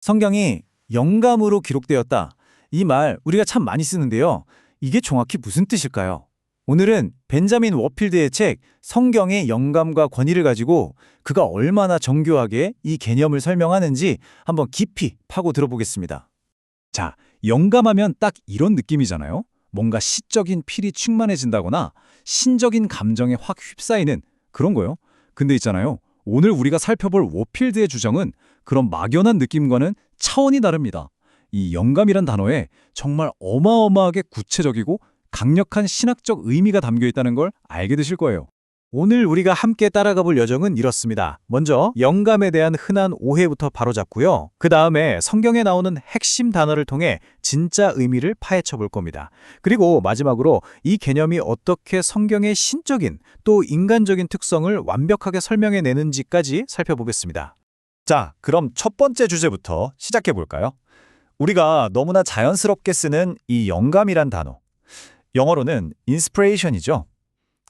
성경이 영감으로 기록되었다. 이 말 우리가 참 많이 쓰는데요. 이게 정확히 무슨 뜻일까요? 오늘은 벤자민 워필드의 책 성경의 영감과 권위를 가지고 그가 얼마나 정교하게 이 개념을 설명하는지 한번 깊이 파고 들어보겠습니다. 자, 영감하면 딱 이런 느낌이잖아요. 뭔가 시적인 필이 충만해진다거나 신적인 감정에 확 휩싸이는 그런 거요. 근데 있잖아요. 오늘 우리가 살펴볼 워필드의 주장은 그런 막연한 느낌과는 차원이 다릅니다. 이 영감이란 단어에 정말 어마어마하게 구체적이고 강력한 신학적 의미가 담겨 있다는 걸 알게 되실 거예요. 오늘 우리가 함께 따라가 볼 여정은 이렇습니다. 먼저 영감에 대한 흔한 오해부터 바로잡고요. 그 다음에 성경에 나오는 핵심 단어를 통해 진짜 의미를 파헤쳐 볼 겁니다. 그리고 마지막으로 이 개념이 어떻게 성경의 신적인 또 인간적인 특성을 완벽하게 설명해 내는지까지 살펴보겠습니다. 자, 그럼 첫 번째 주제부터 시작해 볼까요? 우리가 너무나 자연스럽게 쓰는 이 영감이란 단어. 영어로는 inspiration이죠.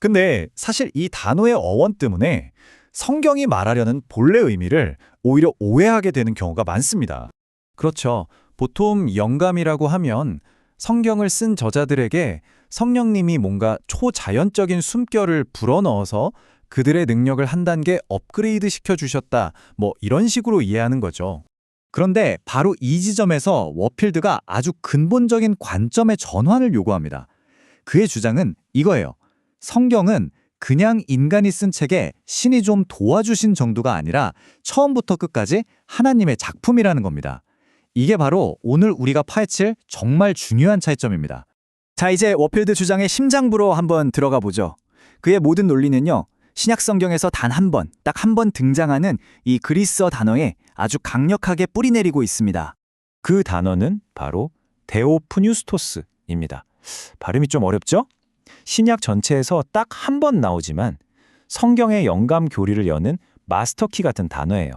근데 사실 이 단어의 어원 때문에 성경이 말하려는 본래 의미를 오히려 오해하게 되는 경우가 많습니다. 그렇죠. 보통 영감이라고 하면 성경을 쓴 저자들에게 성령님이 뭔가 초자연적인 숨결을 불어넣어서 그들의 능력을 한 단계 업그레이드 시켜주셨다. 뭐 이런 식으로 이해하는 거죠. 그런데 바로 이 지점에서 워필드가 아주 근본적인 관점의 전환을 요구합니다. 그의 주장은 이거예요. 성경은 그냥 인간이 쓴 책에 신이 좀 도와주신 정도가 아니라 처음부터 끝까지 하나님의 작품이라는 겁니다. 이게 바로 오늘 우리가 파헤칠 정말 중요한 차이점입니다. 자, 이제 워필드 주장의 심장부로 한번 들어가 보죠. 그의 모든 논리는요. 신약 성경에서 단 한 번, 딱 한 번 등장하는 이 그리스어 단어에 아주 강력하게 뿌리내리고 있습니다. 그 단어는 바로 데오프뉴스토스입니다. 발음이 좀 어렵죠? 신약 전체에서 딱 한 번 나오지만 성경의 영감 교리를 여는 마스터키 같은 단어예요.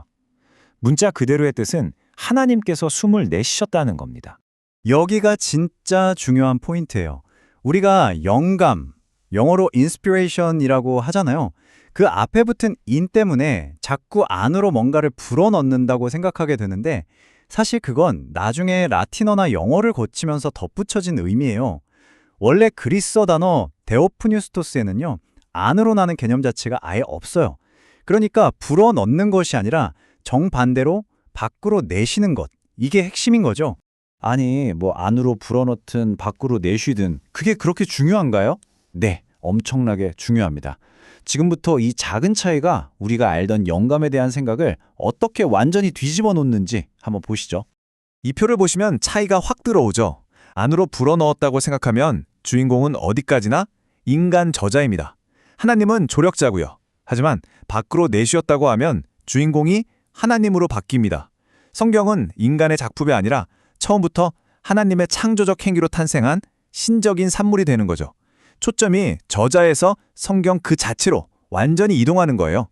문자 그대로의 뜻은 하나님께서 숨을 내쉬셨다는 겁니다. 여기가 진짜 중요한 포인트예요. 우리가 영감, 영어로 inspiration이라고 하잖아요. 그 앞에 붙은 in 때문에 자꾸 안으로 뭔가를 불어넣는다고 생각하게 되는데 사실 그건 나중에 라틴어나 영어를 거치면서 덧붙여진 의미예요. 원래 그리스어 단어 데오프뉴스토스에는요. 안으로 나는 개념 자체가 아예 없어요. 그러니까 불어넣는 것이 아니라 정반대로 밖으로 내쉬는 것. 이게 핵심인 거죠. 아니, 뭐 안으로 불어넣든 밖으로 내쉬든 그게 그렇게 중요한가요? 네, 엄청나게 중요합니다. 지금부터 이 작은 차이가 우리가 알던 영감에 대한 생각을 어떻게 완전히 뒤집어 놓는지 한번 보시죠. 이 표를 보시면 차이가 확 들어오죠. 안으로 불어넣었다고 생각하면 주인공은 어디까지나 인간 저자입니다. 하나님은 조력자고요. 하지만 밖으로 내쉬었다고 하면 주인공이 하나님으로 바뀝니다. 성경은 인간의 작품이 아니라 처음부터 하나님의 창조적 행위로 탄생한 신적인 산물이 되는 거죠. 초점이 저자에서 성경 그 자체로 완전히 이동하는 거예요.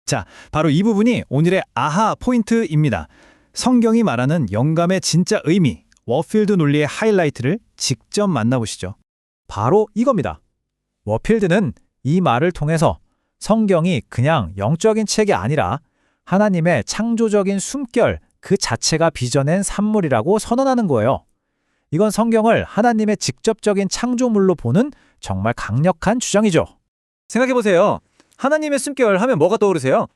자, 바로 이 부분이 오늘의 아하 포인트입니다. 성경이 말하는 영감의 진짜 의미, 워필드 논리의 하이라이트를 직접 만나보시죠. 바로 이겁니다. 워필드는 이 말을 통해서 성경이 그냥 영적인 책이 아니라 하나님의 창조적인 숨결 그 자체가 빚어낸 산물이라고 선언하는 거예요. 이건 성경을 하나님의 직접적인 창조물로 보는 정말 강력한 주장이죠. 생각해보세요. 하나님의 숨결 하면 뭐가 떠오르세요?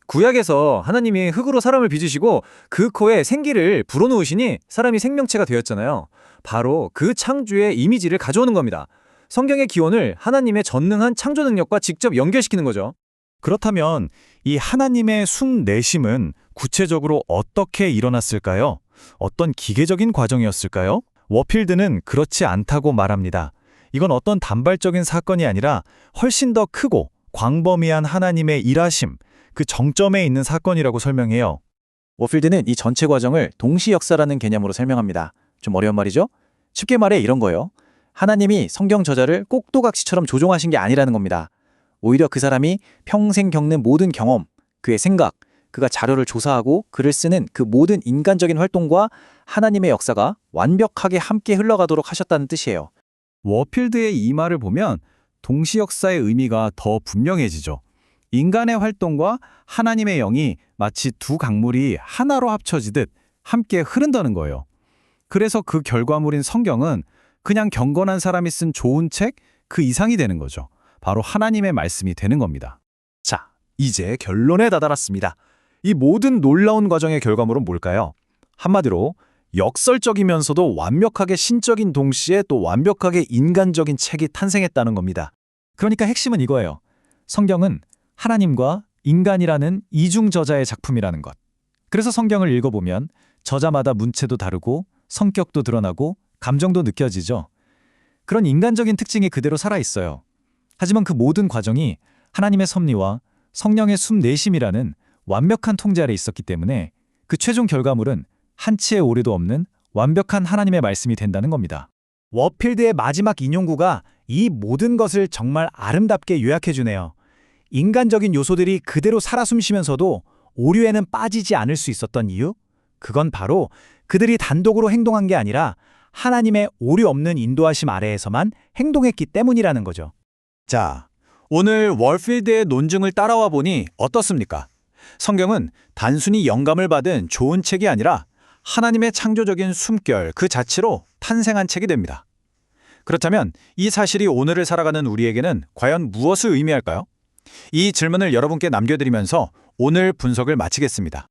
구약에서 하나님이 흙으로 사람을 빚으시고 그 코에 생기를 불어넣으시니 사람이 생명체가 되었잖아요. 바로 그 창조의 이미지를 가져오는 겁니다. 성경의 기원을 하나님의 전능한 창조 능력과 직접 연결시키는 거죠. 그렇다면 이 하나님의 숨 내심은 구체적으로 어떻게 일어났을까요? 어떤 기계적인 과정이었을까요? 워필드는 그렇지 않다고 말합니다. 이건 어떤 단발적인 사건이 아니라 훨씬 더 크고 광범위한 하나님의 일하심, 그 정점에 있는 사건이라고 설명해요. 워필드는 이 전체 과정을 동시 역사라는 개념으로 설명합니다. 좀 어려운 말이죠? 쉽게 말해 이런 거예요. 하나님이 성경 저자를 꼭두각시처럼 조종하신 게 아니라는 겁니다. 오히려 그 사람이 평생 겪는 모든 경험, 그의 생각, 그가 자료를 조사하고 글을 쓰는 그 모든 인간적인 활동과 하나님의 역사가 완벽하게 함께 흘러가도록 하셨다는 뜻이에요. 워필드의 이 말을 보면 동시 역사의 의미가 더 분명해지죠. 인간의 활동과 하나님의 영이 마치 두 강물이 하나로 합쳐지듯 함께 흐른다는 거예요. 그래서 그 결과물인 성경은 그냥 경건한 사람이 쓴 좋은 책 그 이상이 되는 거죠. 바로 하나님의 말씀이 되는 겁니다. 자, 이제 결론에 다다랐습니다. 이 모든 놀라운 과정의 결과물은 뭘까요? 한마디로 역설적이면서도 완벽하게 신적인 동시에 또 완벽하게 인간적인 책이 탄생했다는 겁니다. 그러니까 핵심은 이거예요. 성경은 하나님과 인간이라는 이중 저자의 작품이라는 것. 그래서 성경을 읽어보면 저자마다 문체도 다르고 성격도 드러나고 감정도 느껴지죠. 그런 인간적인 특징이 그대로 살아있어요. 하지만 그 모든 과정이 하나님의 섭리와 성령의 숨내심이라는 완벽한 통제 아래 있었기 때문에 그 최종 결과물은 한치의 오류도 없는 완벽한 하나님의 말씀이 된다는 겁니다. 워필드의 마지막 인용구가 이 모든 것을 정말 아름답게 요약해주네요. 인간적인 요소들이 그대로 살아 숨쉬면서도 오류에는 빠지지 않을 수 있었던 이유? 그건 바로 그들이 단독으로 행동한 게 아니라 하나님의 오류 없는 인도하심 아래에서만 행동했기 때문이라는 거죠. 자, 오늘 월필드의 논증을 따라와 보니 어떻습니까? 성경은 단순히 영감을 받은 좋은 책이 아니라 하나님의 창조적인 숨결 그 자체로 탄생한 책이 됩니다. 그렇다면 이 사실이 오늘을 살아가는 우리에게는 과연 무엇을 의미할까요? 이 질문을 여러분께 남겨드리면서 오늘 분석을 마치겠습니다.